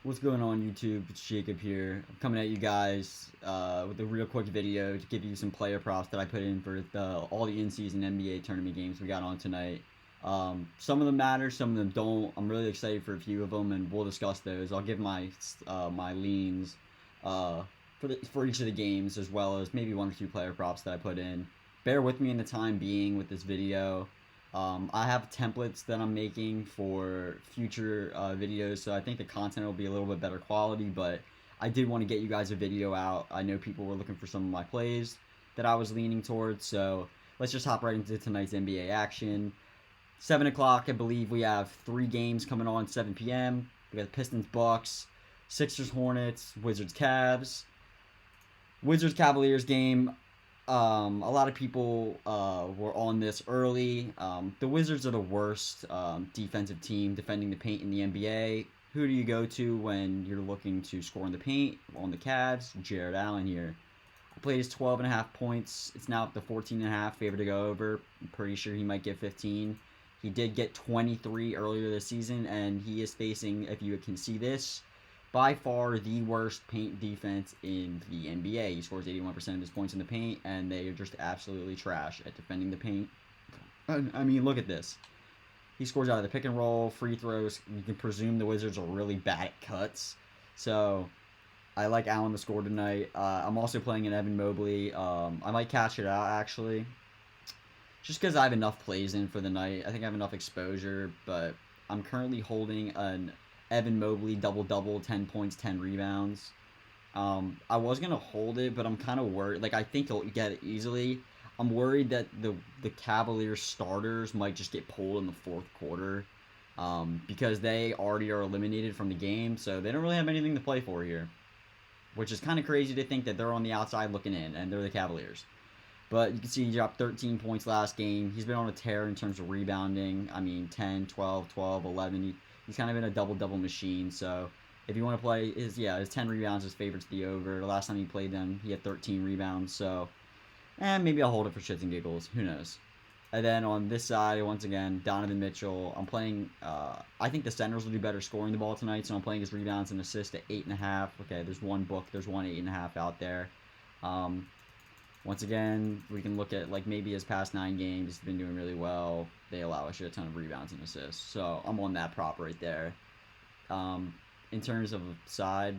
What's going on, YouTube? It's Jacob here. I'm coming at you guys with a real quick video to give you some player props that I put in for all the in-season NBA tournament games we got on tonight. Some of them matter, some of them don't. I'm really excited for a few of them, and we'll discuss those. I'll give my leans for each of the games, as well as maybe one or two player props that I put in. Bear with me in the time being with this video. I have templates that I'm making for future videos, so I think the content will be a little bit better quality, but I did want to get you guys a video out. I know people were looking for some of my plays that I was leaning towards, so let's just hop right into tonight's NBA action. 7 o'clock, I believe we have 3 games coming on, 7 p.m. We got Pistons, Bucks, Sixers, Hornets, Wizards, Cavs. Wizards, Cavaliers game. A lot of people were on this early. The Wizards are the worst defensive team defending the paint in the NBA. Who do you go to when you're looking to score in the paint? On the Cavs, Jared Allen here. I played his 12.5 points. It's now up to 14.5. Favored to go over. I'm pretty sure he might get 15. He did get 23 earlier this season, and he is facing, if you can see this, by far the worst paint defense in the NBA. He scores 81% of his points in the paint, and they are just absolutely trash at defending the paint. I mean, look at this. He scores out of the pick and roll, free throws. You can presume the Wizards are really bad at cuts. So I like Allen to score tonight. I'm also playing an Evan Mobley. I might catch it out, actually, just because I have enough plays in for the night. I think I have enough exposure, but I'm currently holding an Evan Mobley double-double, 10 points, 10 rebounds. I was going to hold it, but I'm kind of worried. Like, I think he'll get it easily. I'm worried that the Cavaliers starters might just get pulled in the fourth quarter because they already are eliminated from the game, so they don't really have anything to play for here, which is kind of crazy to think that they're on the outside looking in, and they're the Cavaliers. But you can see he dropped 13 points last game. He's been on a tear in terms of rebounding. I mean, 10, 12, 12, 11. He's kind of been a double-double machine. So if you want to play, his 10 rebounds is favorite to the over. The last time he played them, he had 13 rebounds. So maybe I'll hold it for shits and giggles. Who knows? And then on this side, once again, Donovan Mitchell. I'm playing, I think the centers will do better scoring the ball tonight. So I'm playing his rebounds and assists at 8.5. Okay, there's one book. There's one 8.5 out there. Once again, we can look at like maybe his past 9 games. He's been doing really well. They allow a shit ton of rebounds and assists. So I'm on that prop right there. In terms of side,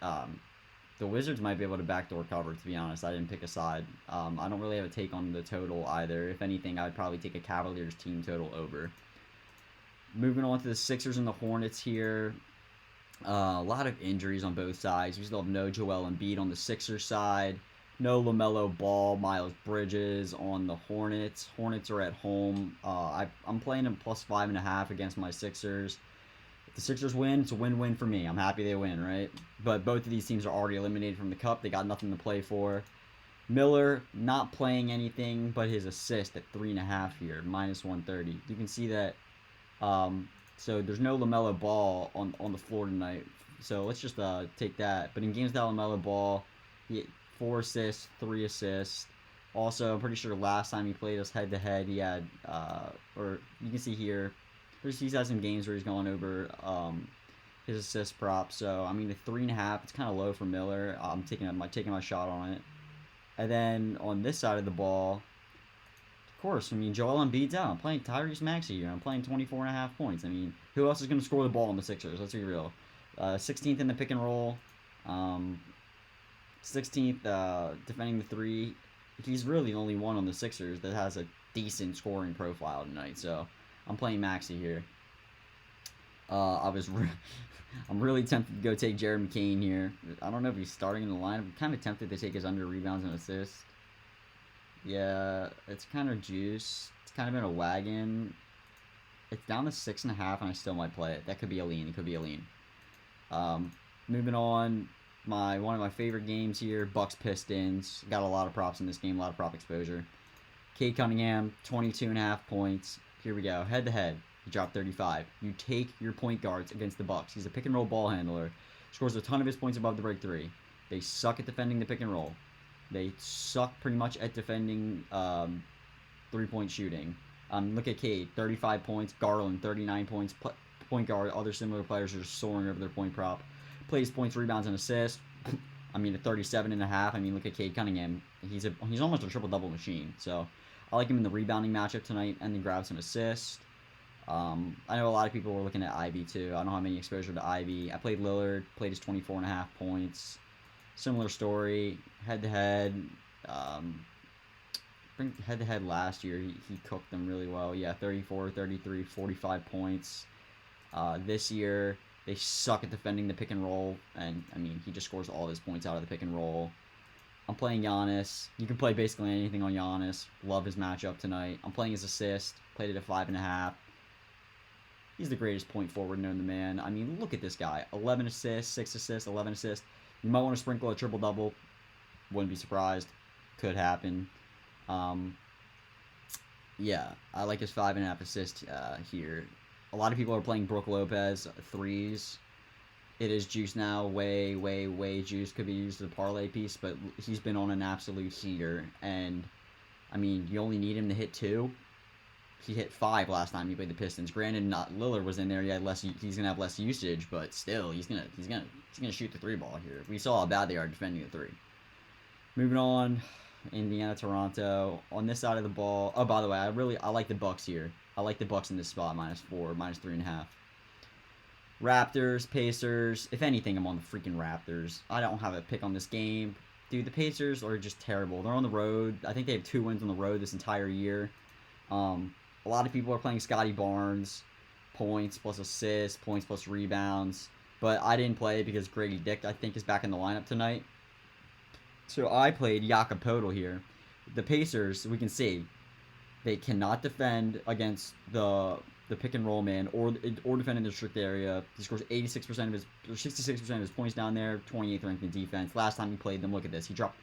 the Wizards might be able to backdoor cover, to be honest. I didn't pick a side. I don't really have a take on the total either. If anything, I would probably take a Cavaliers team total over. Moving on to the Sixers and the Hornets here. A lot of injuries on both sides. We still have no Joel Embiid on the Sixers side. No LaMelo Ball, Miles Bridges on the Hornets. Hornets are at home. I'm playing them plus 5.5 against my Sixers. If the Sixers win, it's a win-win for me. I'm happy they win, right? But both of these teams are already eliminated from the Cup. They got nothing to play for. Miller not playing anything but his assist at 3.5 here, minus 130. You can see that. So there's no LaMelo Ball on the floor tonight. So let's just take that. But in games without LaMelo Ball, 4 assists, 3 assists. Also, I'm pretty sure last time he played us head-to-head, he had, or you can see here, he's had some games where he's gone over his assist prop. So, I mean, the 3.5, it's kind of low for Miller. I'm taking my shot on it. And then on this side of the ball, of course, I mean, Joel Embiid's out. I'm playing Tyrese Maxey here. I'm playing 24.5 points. I mean, who else is going to score the ball on the Sixers? Let's be real. 16th in the pick and roll. 16th defending the 3. He's really the only one on the Sixers that has a decent scoring profile tonight. So I'm playing Maxey here. I'm really tempted to go take Jared McCain here. I don't know if he's starting in the lineup. I'm kind of tempted to take his under rebounds and assists. Yeah, it's kind of juice. It's kind of in a wagon. It's down to 6.5, and I still might play it. That could be a lean. It could be a lean. Moving on. One of my favorite games here, Bucks Pistons. Got a lot of props in this game, a lot of prop exposure. Cade Cunningham, 22.5 points. Here we go, head to head. He dropped 35. You take your point guards against the Bucks. He's a pick and roll ball handler. Scores a ton of his points above the break 3. They suck at defending the pick and roll. They suck pretty much at defending 3-point shooting. Look at Cade, 35 points. Garland, 39 points. point guard. Other similar players are just soaring over their point prop. Plays points, rebounds, and assists. I mean, at 37.5. I mean, look at Cade Cunningham. He's almost a triple-double machine. So I like him in the rebounding matchup tonight, and then grab some assists. I know a lot of people were looking at Ivy too. I don't have any exposure to Ivy. I played Lillard, played his 24.5 points. Similar story, head-to-head. Head-to-head last year, he cooked them really well. Yeah, 34, 33, 45 points. This year, they suck at defending the pick and roll, and I mean, he just scores all his points out of the pick and roll. I'm playing Giannis. You can play basically anything on Giannis. Love his matchup tonight. I'm playing his assist. Played it at 5.5. He's the greatest point forward known to man. I mean, look at this guy. 11 assists, 6 assists, 11 assists. You might want to sprinkle a triple-double. Wouldn't be surprised. Could happen. Yeah, I like his 5.5 assists here. A lot of people are playing Brook Lopez threes. It is juice now. Way, way, way juice. Could be used as a parlay piece, but he's been on an absolute heater. And, I mean, you only need him to hit 2. He hit 5 last time he played the Pistons. Granted, not Lillard was in there. He had less. He's gonna have less usage, but still, he's gonna shoot the 3 ball here. We saw how bad they are defending the 3. Moving on, Indiana, Toronto. On this side of the ball. Oh, by the way, I like the Bucks here. I like the Bucks in this spot, -4, -3.5. Raptors, Pacers. If anything, I'm on the freaking Raptors. I don't have a pick on this game, dude. The Pacers are just terrible. They're on the road. I think they have 2 wins on the road this entire year. A lot of people are playing Scotty Barnes, points plus assists, points plus rebounds. But I didn't play because Grady Dick, I think, is back in the lineup tonight. So I played Jakob Poeltl here. The Pacers, we can see, they cannot defend against the pick and roll man or defend in the strict area. He scores 66% of his 66% of his points down there. 28th ranked in defense. Last time he played them, look at this. He dropped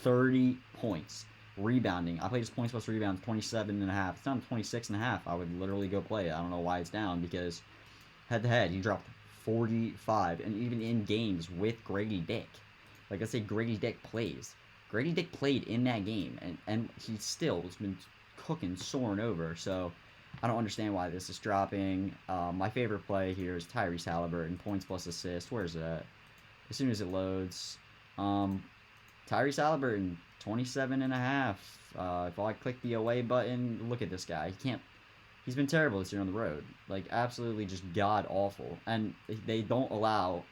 30 points. Rebounding. I played his points plus rebounds 27.5. It's down to 26.5. I would literally go play it. I don't know why it's down because head to head he dropped 45, and even in games with Grady Dick. Like I say, Grady Dick plays. Grady Dick played in that game, and he still has been cooking, soaring over. So I don't understand why this is dropping. My favorite play here is Tyrese Halliburton, points plus assist. Where's that? As soon as it loads. Tyrese Halliburton, 27.5. If I click the away button, look at this guy. He's been terrible this year on the road. Like, absolutely just god-awful. And they don't allow...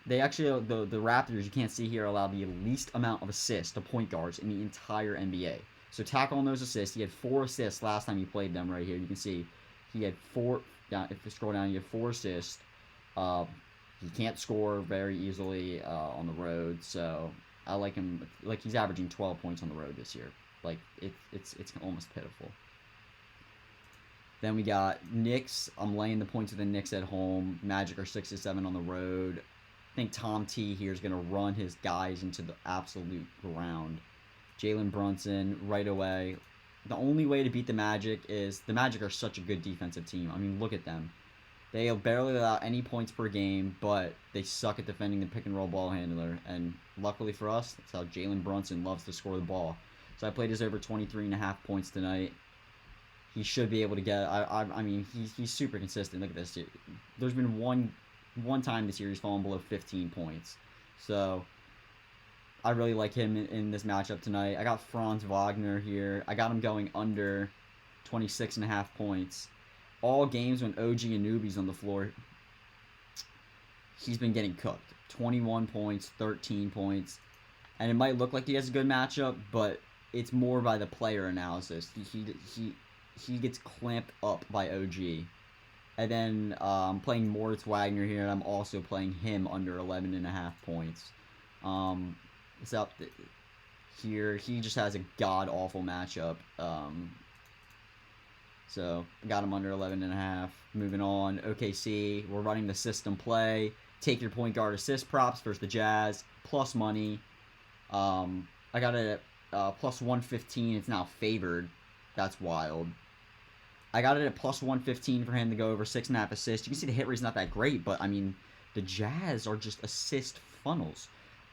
They actually, the Raptors, you can't see here, allow the least amount of assists to point guards in the entire NBA. So tackle on those assists. He had 4 assists last time he played them right here. You can see he had 4... If you scroll down, he had 4 assists. He can't score very easily on the road, so... I like him. Like, he's averaging 12 points on the road this year. Like, it's almost pitiful. Then we got Knicks. I'm laying the points of the Knicks at home. Magic are 6-7 on the road. I think Tom T here is going to run his guys into the absolute ground. Jalen Brunson right away. The only way to beat the Magic is the Magic are such a good defensive team. I mean, look at them. They barely allow any points per game, but they suck at defending the pick-and-roll ball handler. And luckily for us, that's how Jalen Brunson loves to score the ball. So I played his over 23.5 points tonight. He should be able to get... I mean, he's super consistent. Look at this. There's been one time this year he's fallen below 15 points. So I really like him in this matchup tonight. I got Franz Wagner here. I got him going under 26.5 points. All games when OG Anunoby's on the floor, he's been getting cooked. 21 points, 13 points. And it might look like he has a good matchup, but it's more by the player analysis. He gets clamped up by OG. And then playing Moritz Wagner here, and I'm also playing him under 11.5 points. It's up here. He just has a god-awful matchup. So, got him under 11.5. Moving on, OKC. We're running the system play. Take your point guard assist props versus the Jazz. Plus money. I got it at plus 115. It's now favored. That's wild. I got it at plus 115 for him to go over 6.5 assists. You can see the hit rate's not that great, but, I mean, the Jazz are just assist funnels.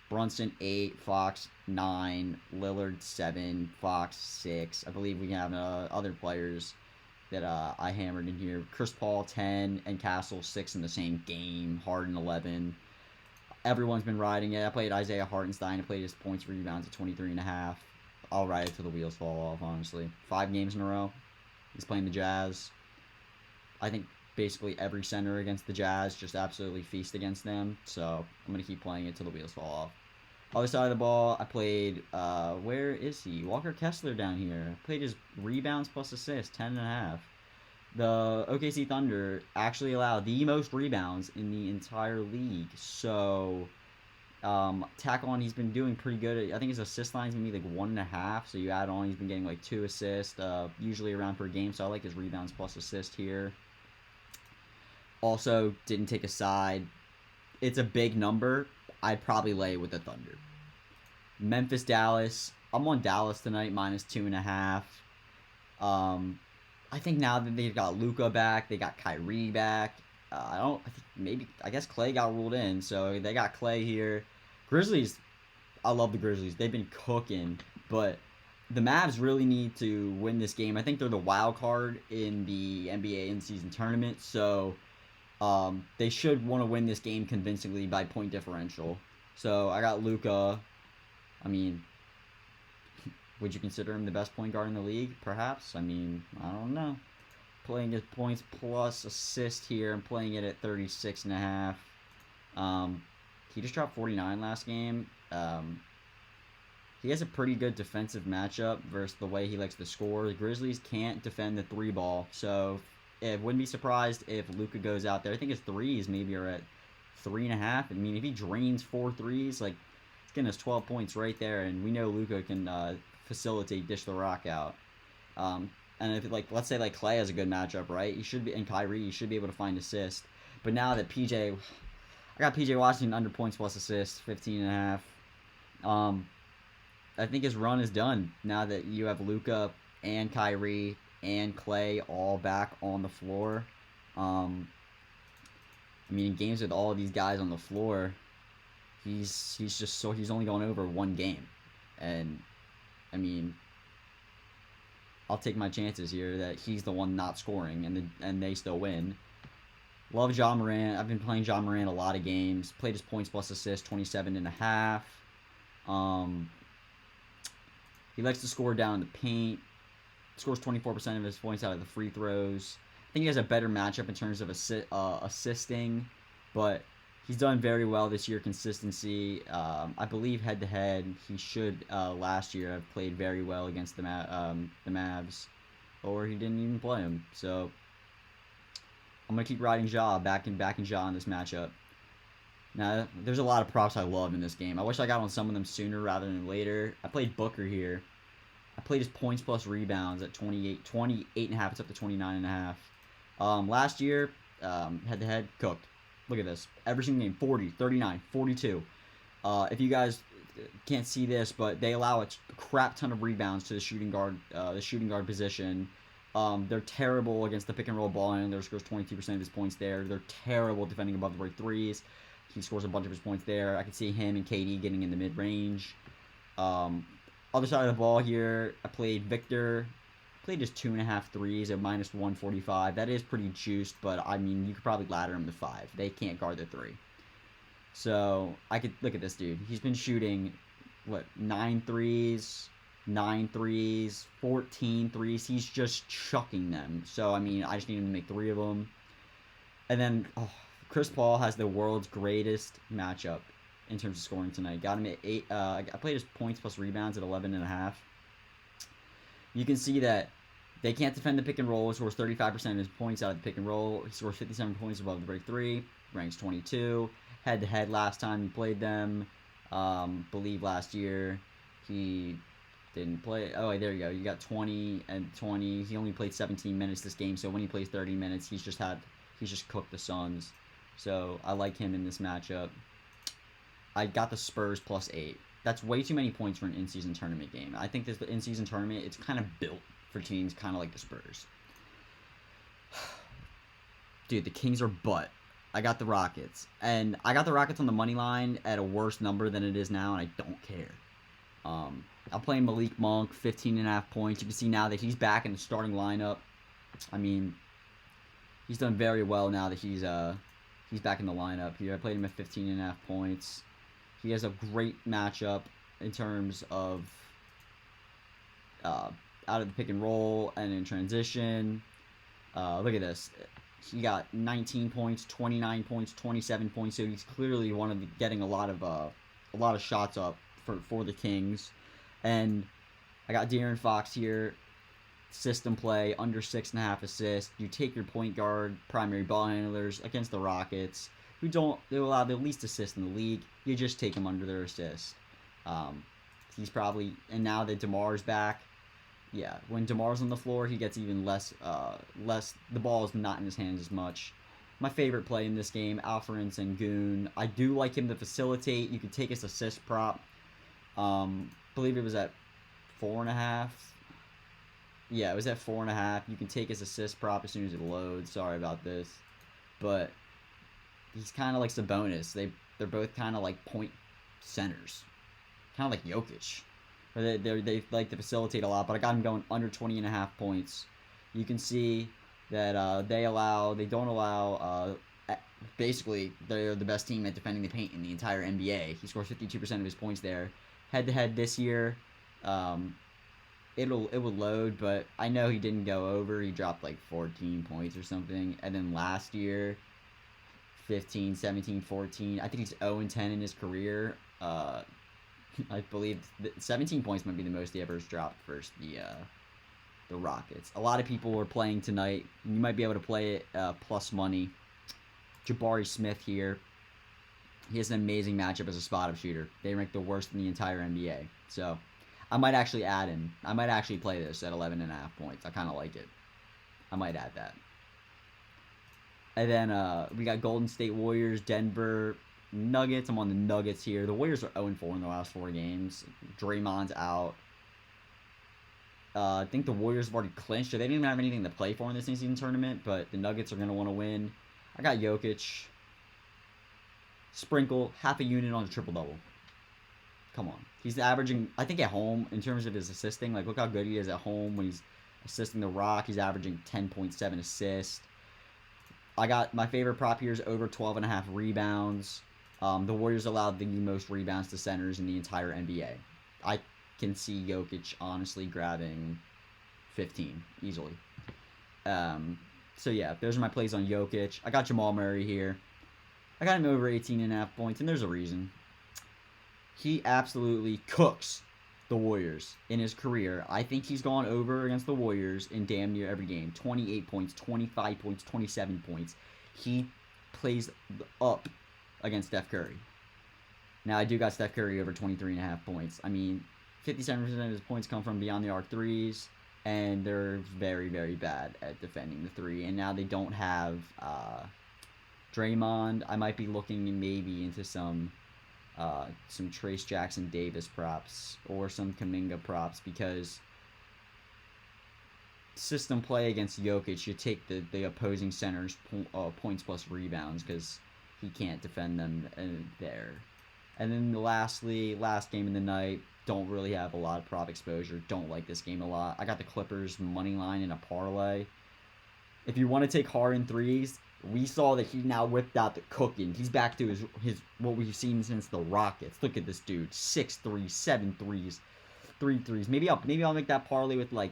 Brunson, 8. Fox, 9. Lillard, 7. Fox, 6. I believe we have other players. that I hammered in here. Chris Paul 10 and Castle 6 in the same game. Harden 11. Everyone's been riding it. I played Isaiah Hartenstein. I played his points rebounds at 23.5. I'll ride it till the wheels fall off, honestly. 5 games in a row. He's playing the Jazz. I think basically every center against the Jazz just absolutely feast against them. So I'm going to keep playing it till the wheels fall off. Other side of the ball, I played, where is he? Walker Kessler down here. I played his rebounds plus assists, 10.5. The OKC Thunder actually allow the most rebounds in the entire league. So, tack on, he's been doing pretty good. I think his assist line's going to be like 1.5. So you add on, he's been getting like 2 assists, usually around per game. So I like his rebounds plus assist here. Also, didn't take a side. It's a big number. I'd probably lay with the Thunder. Memphis, Dallas. I'm on Dallas tonight, minus 2.5. I think now that they've got Luka back, they got Kyrie back. I guess Clay got ruled in, so they got Clay here. Grizzlies, I love the Grizzlies. They've been cooking, but the Mavs really need to win this game. I think they're the wild card in the NBA in-season tournament, so they should want to win this game convincingly by point differential. So I got Luka. I mean, would you consider him the best point guard in the league? Perhaps. I mean, I don't know. Playing his points plus assist here. I'm playing it at 36.5. He just dropped 49 last game. He has a pretty good defensive matchup versus the way he likes to score. The Grizzlies can't defend the 3 ball, so I wouldn't be surprised if Luka goes out there. I think his threes maybe are at 3.5. I mean, if he drains 4 threes, like, it's getting us 12 points right there, and we know Luka can facilitate, dish the rock out. And if, like, let's say, like, Clay has a good matchup, right? He should be, and Kyrie, he should be able to find assist. But now that I got PJ Washington under points plus assists, 15.5. I think his run is done now that you have Luka and Kyrie and Clay all back on the floor. I mean, in games with all of these guys on the floor, he's only going over 1 game, and I mean, I'll take my chances here that he's the one not scoring, and they still win. Love Ja Morant. I've been playing Ja Morant a lot of games. Played his points plus assists, 27.5. He likes to score down in the paint. Scores 24% of his points out of the free throws. I think he has a better matchup in terms of assisting, but he's done very well this year. Consistency. I believe head-to-head, he should last year have played very well against the Mavs, or he didn't even play him. So I'm gonna keep riding Ja, backing Ja in this matchup. Now, there's a lot of props I love in this game. I wish I got on some of them sooner rather than later. I played Booker here. I played his points plus rebounds at 28.5. It's up to 29.5. Last year, head-to-head, cooked. Look at this. Every single game, 40, 39, 42. If you guys can't see this, but they allow a crap ton of rebounds to the shooting guard position. They're terrible against the pick-and-roll ball handler. Scores 22% of his points there. They're terrible defending above the break threes. He scores a bunch of his points there. I can see him and KD getting in the mid-range. Other side of the ball here, I played Victor. Played just 2.5 threes at minus 145. That is pretty juiced, but I mean, you could probably ladder him to 5. They can't guard the 3. So, I could look at this dude. He's been shooting, 9 threes, 9 threes, 14 threes. He's just chucking them. So, I mean, I just need him to make 3 of them. And then, Chris Paul has the world's greatest matchup in terms of scoring tonight. Got him at 8. I played his points plus rebounds at 11.5. You can see that they can't defend the pick and roll. He scores 35% of his points out of the pick and roll. He scores 57 points above the break 3. Ranks 22. Head-to-head last time he played them. Believe last year he didn't play. Oh, there you go. You got 20 and 20. He only played 17 minutes this game, so when he plays 30 minutes, he's just cooked the Suns. So I like him in this matchup. I got the Spurs plus 8. That's way too many points for an in-season tournament game. I think this in-season tournament, it's kind of built for teams kind of like the Spurs. Dude, the Kings are butt. I got the Rockets. And I got the Rockets on the money line at a worse number than it is now, and I don't care. I'm playing Malik Monk, 15.5 points. You can see now that he's back in the starting lineup. I mean, he's done very well now that he's back in the lineup here. I played him at 15.5 points. He has a great matchup in terms of out of the pick and roll and in transition. Look at this. He got 19 points, 29 points, 27 points. So he's clearly getting a lot of shots up for the Kings. And I got De'Aaron Fox here. System play, under 6.5 assists. You take your point guard, primary ball handlers against the Rockets, who they allow the least assists in the league. You just take them under their assists. He's probably, and now that DeMar's back, yeah, when DeMar's on the floor, he gets even less. The ball is not in his hands as much. My favorite play in this game, Alperen Sengun. I do like him to facilitate. You could take his assist prop. Believe it was at 4.5. Yeah, it was at 4.5. You can take his assist prop as soon as it loads. Sorry about this, but he's kind of like Sabonis. They're both kind of like point centers, kind of like Jokic. They like to facilitate a lot, but I got him going under 20.5 points. You can see that they don't allow. Basically, they're the best team at defending the paint in the entire NBA. He scores 52% of his points there. Head to head this year. It would load, but I know he didn't go over. He dropped like 14 points or something. And then last year, 15, 17, 14. I think he's 0-10 in his career. I believe 17 points might be the most he ever has dropped versus the Rockets. A lot of people are playing tonight. You might be able to play it plus money. Jabari Smith here. He has an amazing matchup as a spot-up shooter. They rank the worst in the entire NBA. So I might actually add him. I might actually play this at 11.5 points. I kind of like it. I might add that. And then we got Golden State Warriors, Denver Nuggets. I'm on the Nuggets here. The Warriors are 0-4 in the last 4 games. Draymond's out. I think the Warriors have already clinched. They didn't even have anything to play for in this in-season tournament, but the Nuggets are going to want to win. I got Jokic. Sprinkle half a unit on a triple-double. Come on. He's averaging, I think at home, in terms of his assisting, like look how good he is at home when he's assisting the Rock. He's averaging 10.7 assists. I got my favorite prop here is over 12.5 rebounds. The Warriors allowed the most rebounds to centers in the entire NBA. I can see Jokic honestly grabbing 15 easily. So yeah, those are my plays on Jokic. I got Jamal Murray here. I got him over 18.5 points, and there's a reason. He absolutely cooks the Warriors in his career. I think he's gone over against the Warriors in damn near every game. 28 points, 25 points, 27 points. He plays up against Steph Curry. Now, I do got Steph Curry over 23.5 points. I mean, 57% of his points come from beyond the arc threes, and they're very, very bad at defending the three. And now they don't have Draymond. I might be looking maybe into some Trace Jackson Davis props or some Kuminga props, because system play against Jokic, you take the opposing center's points plus rebounds because he can't defend them there. And then lastly, last game of the night, don't really have a lot of prop exposure. Don't like this game a lot. I got the Clippers money line in a parlay. If you want to take Harden threes, we saw that he now whipped out the cooking. He's back to his what we've seen since the Rockets. Look at this dude. 6 threes, 7 threes, 3 threes. Maybe I'll make that parlay with like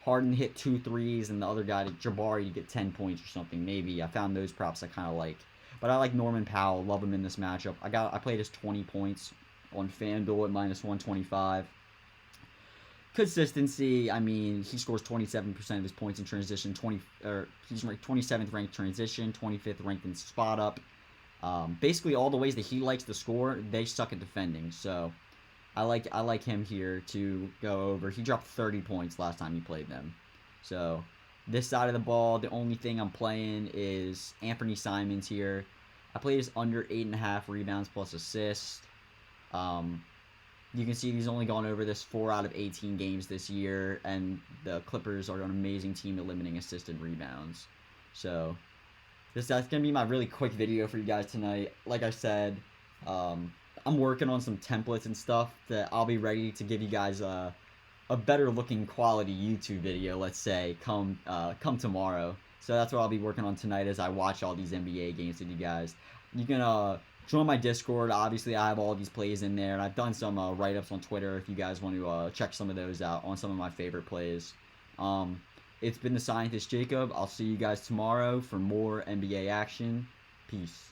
Harden hit 2 threes and the other guy, Jabari, to get 10 points or something. Maybe. I found those props I kind of like. But I like Norman Powell. Love him in this matchup. I played his 20 points on FanDuel at -125. Consistency, I mean, he scores 27% of his points in transition. He's ranked 27th ranked transition, 25th ranked in spot up. Basically, all the ways that he likes to score, they suck at defending. So, I like him here to go over. He dropped 30 points last time he played them. So, this side of the ball, the only thing I'm playing is Anthony Simons here. I played his under 8.5 rebounds plus assists. You can see he's only gone over this 4 out of 18 games this year, and the Clippers are an amazing team at limiting assisted rebounds. So, that's going to be my really quick video for you guys tonight. Like I said, I'm working on some templates and stuff that I'll be ready to give you guys a better looking quality YouTube video, let's say, come tomorrow. So that's what I'll be working on tonight as I watch all these NBA games with you guys. You can join my Discord. Obviously, I have all these plays in there, and I've done some write-ups on Twitter if you guys want to check some of those out on some of my favorite plays. It's been the Scientist Jacob. I'll see you guys tomorrow for more NBA action. Peace.